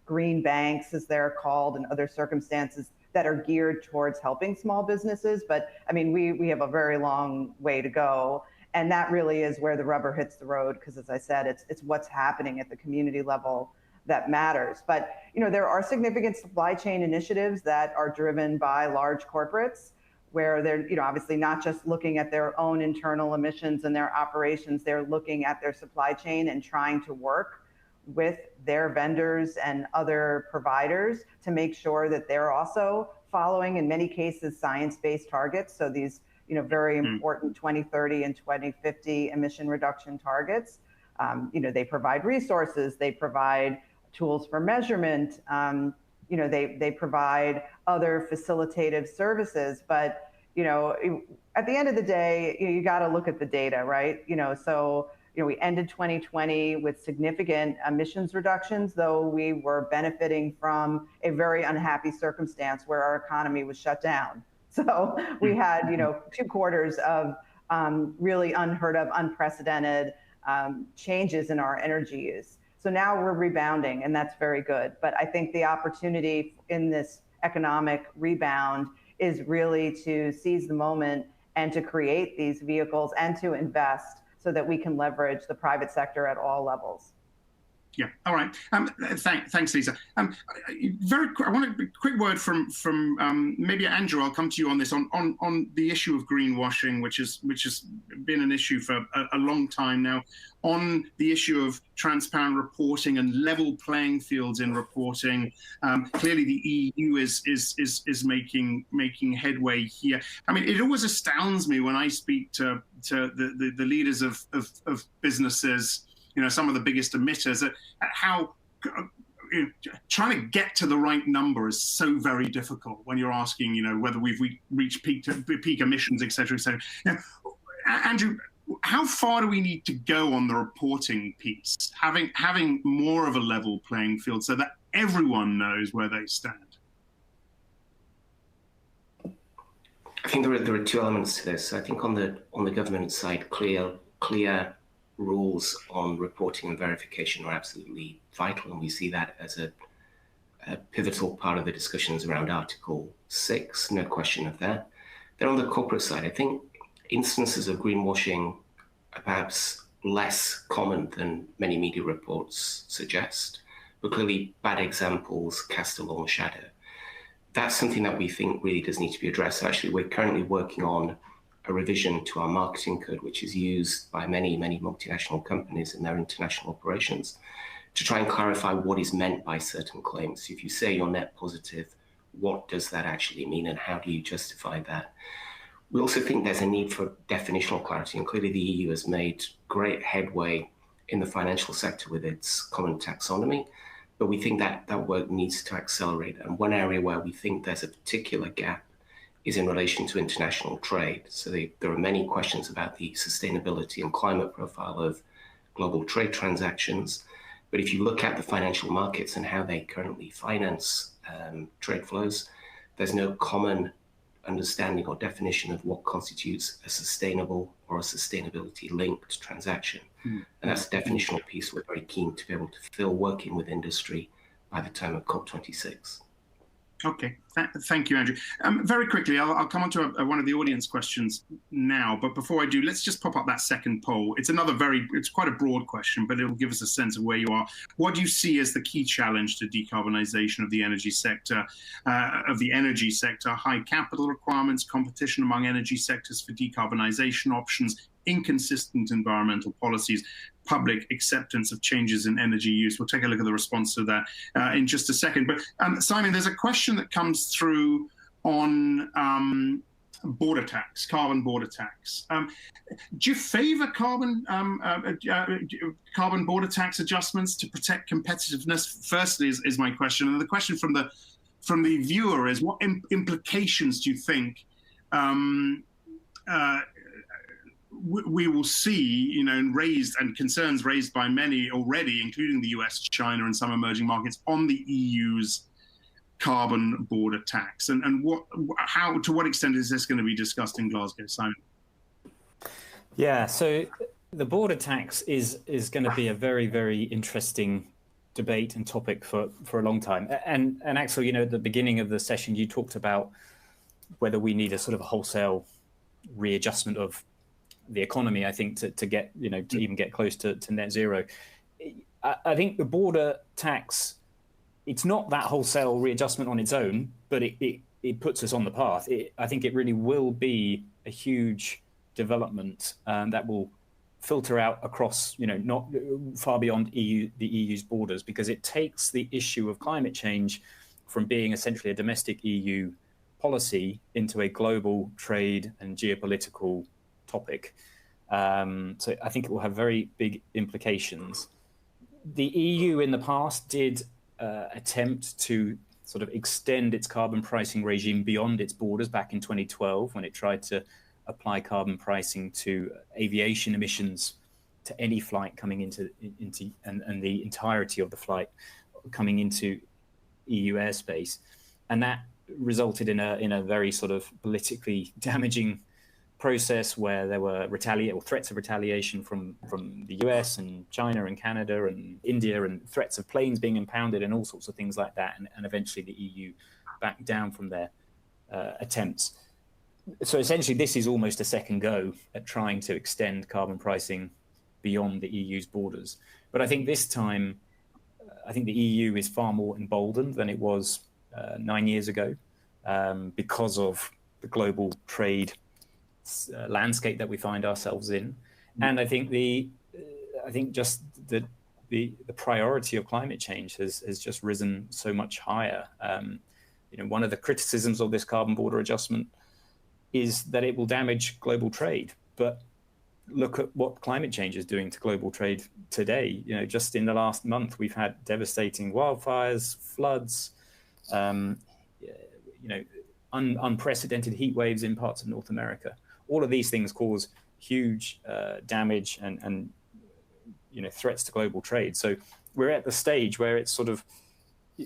green banks as they're called, and other circumstances that are geared towards helping small businesses. But we have a very long way to go. And that really is where the rubber hits the road, because, as I said, it's what's happening at the community level that matters. But there are significant supply chain initiatives that are driven by large corporates, where they're obviously not just looking at their own internal emissions and their operations. They're looking at their supply chain and trying to work with their vendors and other providers to make sure that they're also following, in many cases, science-based targets. So these very important 2030 and 2050 emission reduction targets. They provide resources, they provide tools for measurement, they provide other facilitative services. But, at the end of the day, you got to look at the data, right? So, we ended 2020 with significant emissions reductions, though we were benefiting from a very unhappy circumstance where our economy was shut down. So we had, 2 quarters of really unheard of, unprecedented changes in our energy use. So now we're rebounding, and that's very good. But I think the opportunity in this economic rebound is really to seize the moment and to create these vehicles and to invest so that we can leverage the private sector at all levels. Yeah. All right. Thanks, Lisa. Very quick. I want a quick word from maybe Andrew. I'll come to you on this on the issue of greenwashing, which has been an issue for a long time now. On the issue of transparent reporting and level playing fields in reporting, clearly the EU is making headway here. I mean, it always astounds me when I speak to the leaders of businesses, some of the biggest emitters, at how trying to get to the right number is so very difficult when you're asking, whether we've reached peak emissions, et cetera, et cetera. Andrew, how far do we need to go on the reporting piece, having more of a level playing field so that everyone knows where they stand? I think there are 2 elements to this. I think on the government side, clear rules on reporting and verification are absolutely vital, and we see that as a pivotal part of the discussions around Article 6, no question of that. Then on the corporate side, I think instances of greenwashing are perhaps less common than many media reports suggest, but clearly bad examples cast a long shadow. That's something that we think really does need to be addressed. Actually, we're currently working on a revision to our marketing code, which is used by many multinational companies in their international operations, to try and clarify what is meant by certain claims. So if you say you're net positive, what does that actually mean, and how do you justify that? We also think there's a need for definitional clarity, and clearly the EU has made great headway in the financial sector with its common taxonomy, but we think that work needs to accelerate. And one area where we think there's a particular gap is in relation to international trade. So there are many questions about the sustainability and climate profile of global trade transactions. But if you look at the financial markets and how they currently finance trade flows, there's no common understanding or definition of what constitutes a sustainable or a sustainability-linked transaction. And that's the definitional piece we're very keen to be able to fill working with industry by the time of COP26. Okay, thank you, Andrew. Very quickly, I'll come on to one of the audience questions now, but before I do, let's just pop up that second poll. It's it's quite a broad question, but it'll give us a sense of where you are. What do you see as the key challenge to decarbonisation of the energy sector? High capital requirements, competition among energy sectors for decarbonisation options, inconsistent environmental policies, public acceptance of changes in energy use. We'll take a look at the response to that in just a second. But Simon, there's a question that comes through on border tax, carbon border tax. Do you favour carbon border tax adjustments to protect competitiveness? Firstly, is my question, and the question from the viewer is: what implications do you think we will see, and concerns raised by many already, including the US, China, and some emerging markets, on the EU's carbon border tax, and to what extent is this going to be discussed in Glasgow, Simon? Yeah, so the border tax is going to be a very, very interesting debate and topic for a long time. And Axel, at the beginning of the session, you talked about whether we need a sort of wholesale readjustment of the economy, I think, to get, to even get close to net zero. I think the border tax, it's not that wholesale readjustment on its own, but it puts us on the path. I think it really will be a huge development that will filter out across, not far beyond the EU's borders, because it takes the issue of climate change from being essentially a domestic EU policy into a global trade and geopolitical topic. So I think it will have very big implications. The EU in the past did attempt to sort of extend its carbon pricing regime beyond its borders back in 2012, when it tried to apply carbon pricing to aviation emissions to any flight coming into and the entirety of the flight coming into EU airspace, and that resulted in a very sort of politically damaging process where there were threats of retaliation from the US and China and Canada and India, and threats of planes being impounded and all sorts of things like that, and eventually the EU backed down from their attempts. So essentially this is almost a second go at trying to extend carbon pricing beyond the EU's borders. But I think this time, I think the EU is far more emboldened than it was 9 years ago, because of the global trade landscape that we find ourselves in. And I think just the priority of climate change has just risen so much higher. One of the criticisms of this carbon border adjustment is that it will damage global trade. But look at what climate change is doing to global trade today. Just in the last month, we've had devastating wildfires, floods, unprecedented heat waves in parts of North America. All of these things cause huge damage and threats to global trade. So we're at the stage where it's sort of,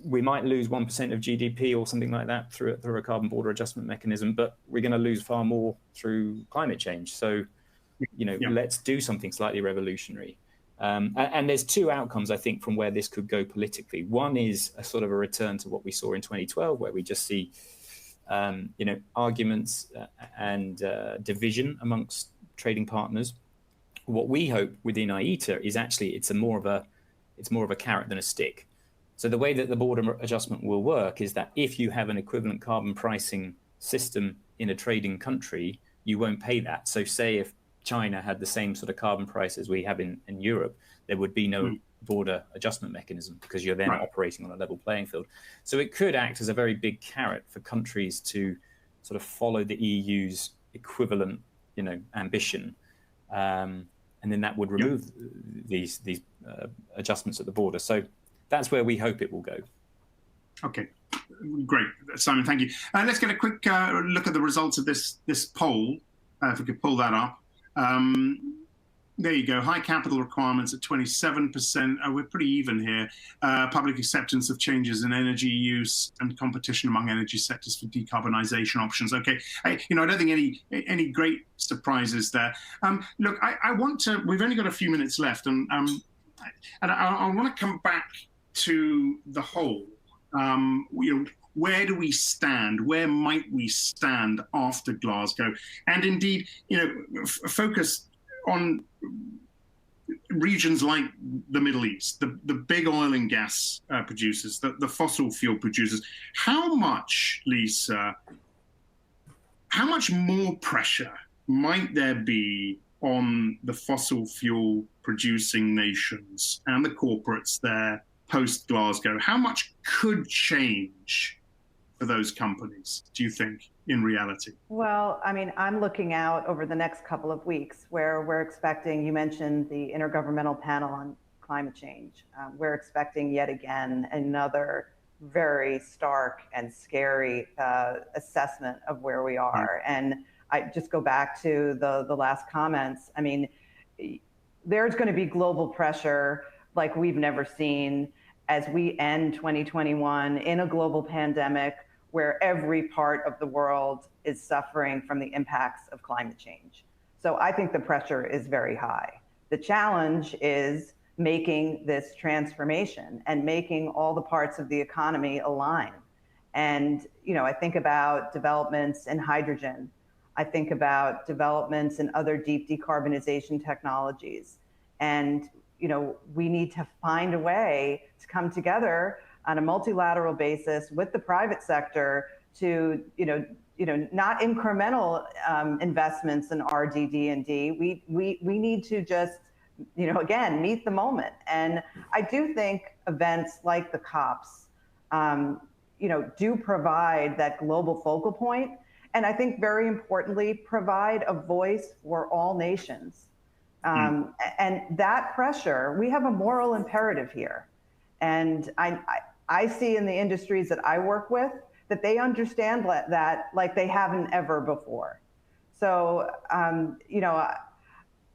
we might lose 1% of GDP or something like that through a carbon border adjustment mechanism, but we're going to lose far more through climate change. So, let's do something slightly revolutionary. And there's two outcomes, I think, from where this could go politically. One is a sort of a return to what we saw in 2012, where we just see arguments and division amongst trading partners. What we hope within IETA is actually it's more of a carrot than a stick. So the way that the border adjustment will work is that if you have an equivalent carbon pricing system in a trading country, you won't pay that. So say if China had the same sort of carbon price as we have in Europe, there would be no border adjustment mechanism, because you're then operating on a level playing field. So it could act as a very big carrot for countries to sort of follow the EU's equivalent, ambition, and then that would remove these adjustments at the border. So that's where we hope it will go. Okay, great, Simon. Thank you. Let's get a quick look at the results of this poll. If we could pull that up. There you go. High capital requirements at 27%. We're pretty even here. Public acceptance of changes in energy use and competition among energy sectors for decarbonisation options. Okay, I don't think any great surprises there. Look, I want to. We've only got a few minutes left, and I want to come back to the whole. Where do we stand? Where might we stand after Glasgow? And indeed, focus on regions like the Middle East, the big oil and gas producers, the fossil fuel producers. How much, Lisa, how much more pressure might there be on the fossil fuel producing nations and the corporates there post-Glasgow? How much could change for those companies, do you think, in reality? Well, I mean, I'm looking out over the next couple of weeks where we're expecting, you mentioned the Intergovernmental Panel on Climate Change. We're expecting yet again another very stark and scary assessment of where we are. And I just go back to the last comments. I mean, there's going to be global pressure like we've never seen as we end 2021 in a global pandemic where every part of the world is suffering from the impacts of climate change. So I think the pressure is very high. The challenge is making this transformation and making all the parts of the economy align. And, I think about developments in hydrogen. I think about developments in other deep decarbonization technologies. And, we need to find a way to come together on a multilateral basis with the private sector to, not incremental investments in RDD and D. We need to just, again, meet the moment. And I do think events like the COPs, do provide that global focal point. And I think very importantly, provide a voice for all nations. And that pressure, we have a moral imperative here. And I see in the industries that I work with that they understand that like they haven't ever before. So,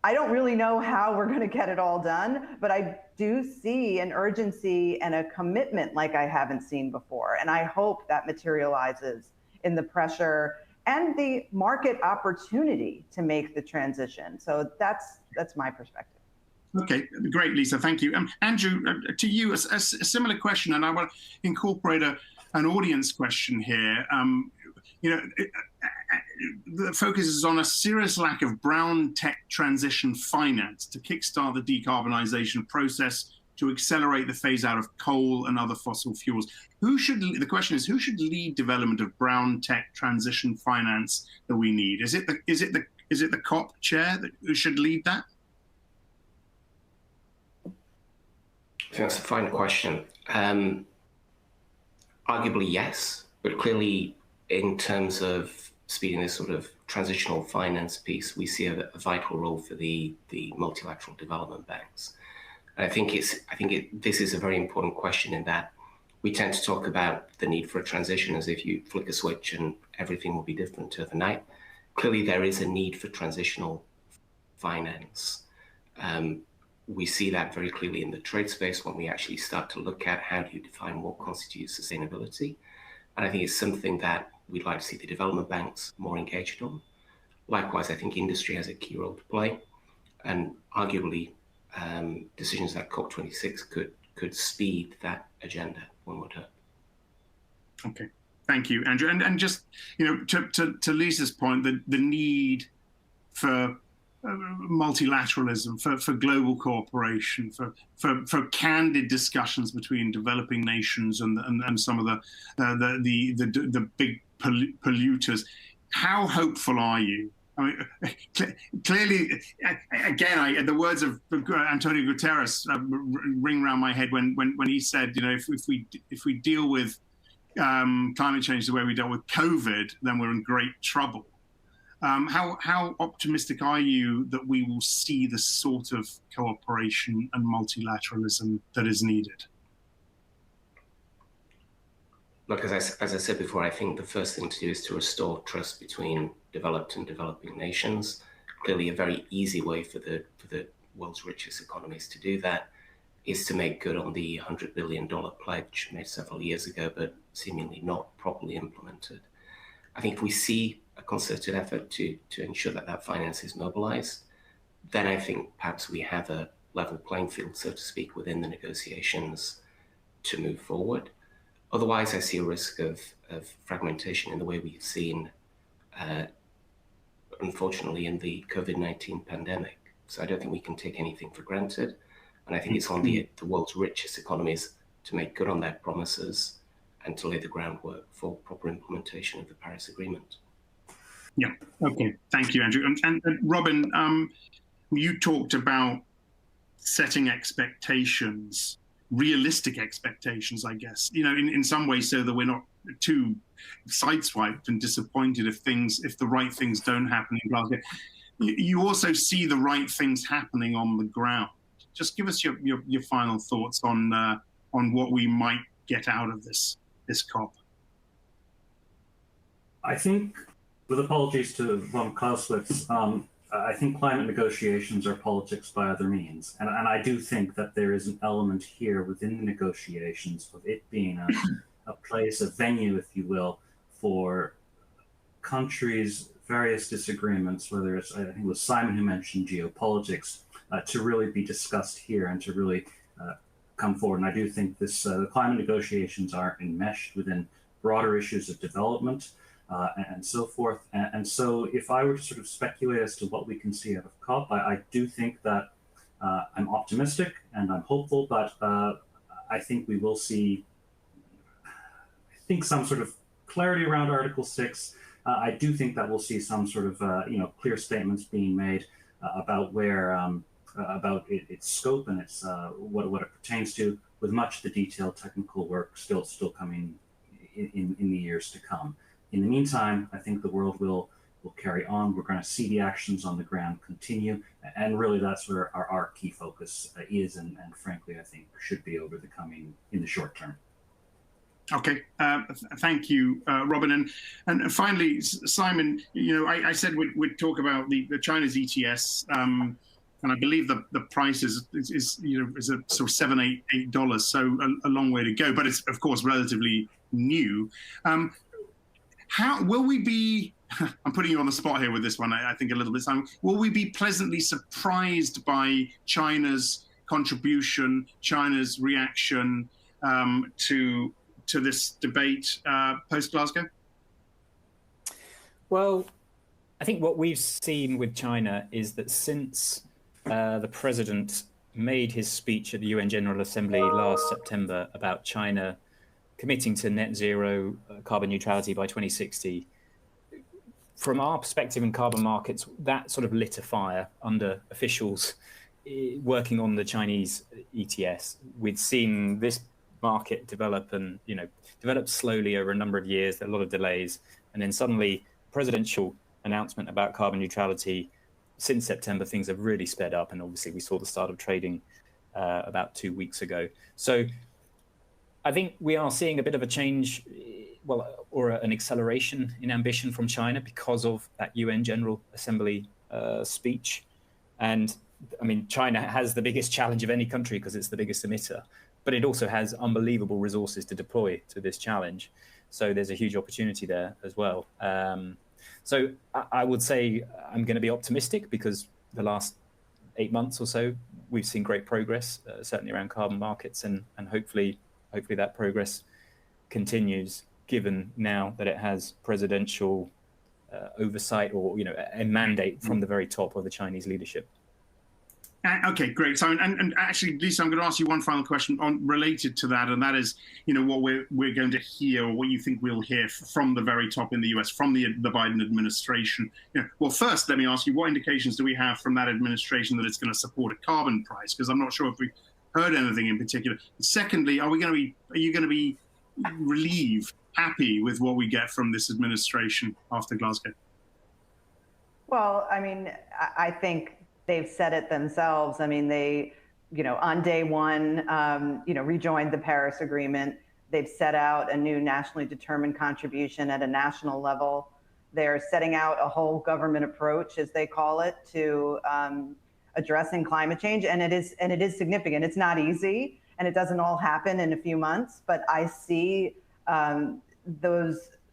I don't really know how we're going to get it all done, but I do see an urgency and a commitment like I haven't seen before. And I hope that materializes in the pressure and the market opportunity to make the transition. So that's my perspective. Okay, great, Lisa, thank you. Andrew, to you, a similar question, and I want to incorporate an audience question here. The focus is on a serious lack of brown tech transition finance to kickstart the decarbonisation process, to accelerate the phase out of coal and other fossil fuels. The question is, who should lead development of brown tech transition finance that we need? Is it the COP chair who should lead that? I think that's a fine question. Arguably, yes, but clearly in terms of speeding this sort of transitional finance piece, we see a vital role for the multilateral development banks. And I think this is a very important question in that we tend to talk about the need for a transition as if you flick a switch and everything will be different overnight. Clearly, there is a need for transitional finance. We see that very clearly in the trade space when we actually start to look at how do you define what constitutes sustainability. And I think it's something that we'd like to see the development banks more engaged on. Likewise, I think industry has a key role to play, and arguably decisions like COP26 could speed that agenda, one would hope. Okay, thank you, Andrew. And just to Lisa's point, the need for multilateralism, for global cooperation, for candid discussions between developing nations and some of the big polluters. How hopeful are you? I mean, clearly, again, the words of Antonio Guterres ring around my head when he said, if we deal with climate change the way we dealt with COVID, then we're in great trouble. How optimistic are you that we will see the sort of cooperation and multilateralism that is needed? Look, as I said before, I think the first thing to do is to restore trust between developed and developing nations. Clearly, a very easy way for the world's richest economies to do that is to make good on the $100 billion pledge made several years ago, but seemingly not properly implemented. I think if we see a concerted effort to ensure that finance is mobilized, then I think perhaps we have a level playing field, so to speak, within the negotiations to move forward. Otherwise, I see a risk of fragmentation in the way we've seen, unfortunately, in the COVID-19 pandemic. So I don't think we can take anything for granted. And I think it's on the world's richest economies to make good on their promises and to lay the groundwork for proper implementation of the Paris Agreement. Yeah, okay. Thank you, Andrew. And Robin, you talked about setting expectations, realistic expectations, I guess, in some ways, so that we're not too sideswiped and disappointed if the right things don't happen in Glasgow. You also see the right things happening on the ground. Just give us your final thoughts on what we might get out of this COP. I think, with apologies to von Clausewitz, I think climate negotiations are politics by other means. And I do think that there is an element here within the negotiations of it being a place, a venue, if you will, for countries' various disagreements, whether it's, I think it was Simon who mentioned geopolitics, to really be discussed here and to really come forward. And I do think the climate negotiations are enmeshed within broader issues of development, and so forth. And so if I were to sort of speculate as to what we can see out of COP, I do think that I'm optimistic and I'm hopeful, but I think we will see, some sort of clarity around Article 6. I do think that we'll see some sort of clear statements being made about where about its scope and its what it pertains to, with much of the detailed technical work still coming in the years to come. In the meantime, I think the world will carry on. We're going to see the actions on the ground continue, and really that's where our key focus is, and frankly, I think should be over in the short term. Okay, thank you, Robin. And finally, Simon, I said we'd talk about the China's ETS. and I believe the price is a sort of $7-8, so a long way to go. But it's of course relatively new. How will we be? I'm putting you on the spot here with this one. I think a little bit. Will we be pleasantly surprised by China's contribution, China's reaction to this debate post Glasgow? Well, I think what we've seen with China is that since the president made his speech at the UN General Assembly last September about China committing to net zero carbon neutrality by 2060, from our perspective in carbon markets, that sort of lit a fire under officials working on the Chinese ETS. We'd seen this market develop and develop slowly over a number of years, a lot of delays, and then suddenly presidential announcement about carbon neutrality. Since September, things have really sped up, and obviously we saw the start of trading about 2 weeks ago. So I think we are seeing a bit of a change, or an acceleration in ambition from China because of that UN General Assembly speech. And I mean, China has the biggest challenge of any country because it's the biggest emitter, but it also has unbelievable resources to deploy to this challenge. So there's a huge opportunity there as well. So I would say I'm going to be optimistic because the last 8 months or so, we've seen great progress, certainly around carbon markets, and hopefully that progress continues, given now that it has presidential oversight or a mandate from the very top of the Chinese leadership. Okay, great. So, and actually, Lisa, I'm going to ask you one final question related to that, and that is, what we're going to hear, or what you think we'll hear from the very top in the US, from the Biden administration. Well, first, let me ask you, what indications do we have from that administration that it's going to support a carbon price? Because I'm not sure if we've heard anything in particular. Secondly, are you going to be relieved, happy with what we get from this administration after Glasgow? Well, I mean, I think they've said it themselves. I mean, they, on day one, rejoined the Paris Agreement. They've set out a new nationally determined contribution at a national level. They're setting out a whole government approach, as they call it, to addressing climate change. And it is significant. It's not easy, and it doesn't all happen in a few months, but I see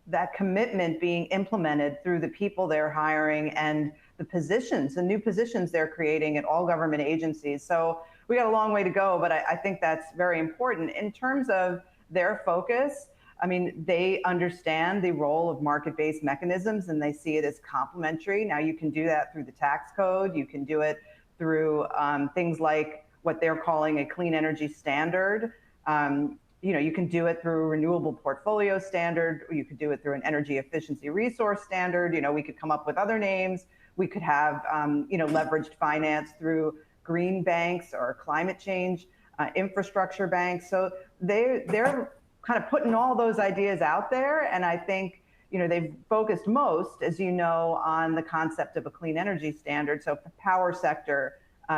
that commitment being implemented through the people they're hiring and the new positions they're creating at all government agencies. So we got a long way to go, but I think that's very important. In terms of their focus, I mean, they understand the role of market-based mechanisms, and they see it as complementary. Now, you can do that through the tax code. You can do it through things like what they're calling a clean energy standard. You can do it through a renewable portfolio standard, or you could do it through an energy efficiency resource standard. We could come up with other names. We could have, leveraged finance through green banks or climate change infrastructure banks. So they're kind of putting all those ideas out there. And I think, they've focused most, as on the concept of a clean energy standard. So power sector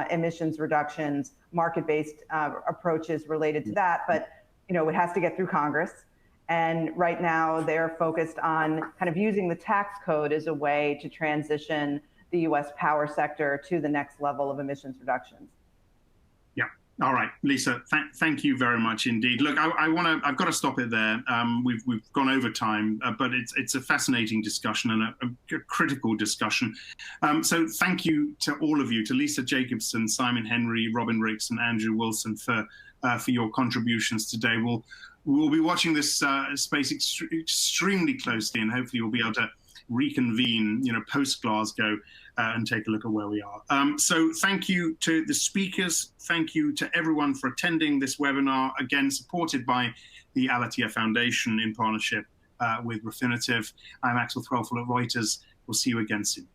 emissions reductions, market-based approaches related to that. But, it has to get through Congress. And right now they're focused on kind of using the tax code as a way to transition the US power sector to the next level of emissions reductions. Yeah. All right, Lisa, thank you very much indeed. Look, I've got to stop it there. We've gone over time, but it's a fascinating discussion and a critical discussion. So thank you to all of you, to Lisa Jacobson, Simon Henry, Robin Ricks, and Andrew Wilson for your contributions today. We'll be watching this space extremely closely, and hopefully we'll be able to reconvene, post Glasgow and take a look at where we are. So thank you to the speakers. Thank you to everyone for attending this webinar, again, supported by the Al-Attiyah Foundation in partnership with Refinitiv. I'm Axel Threlfall at Reuters. We'll see you again soon.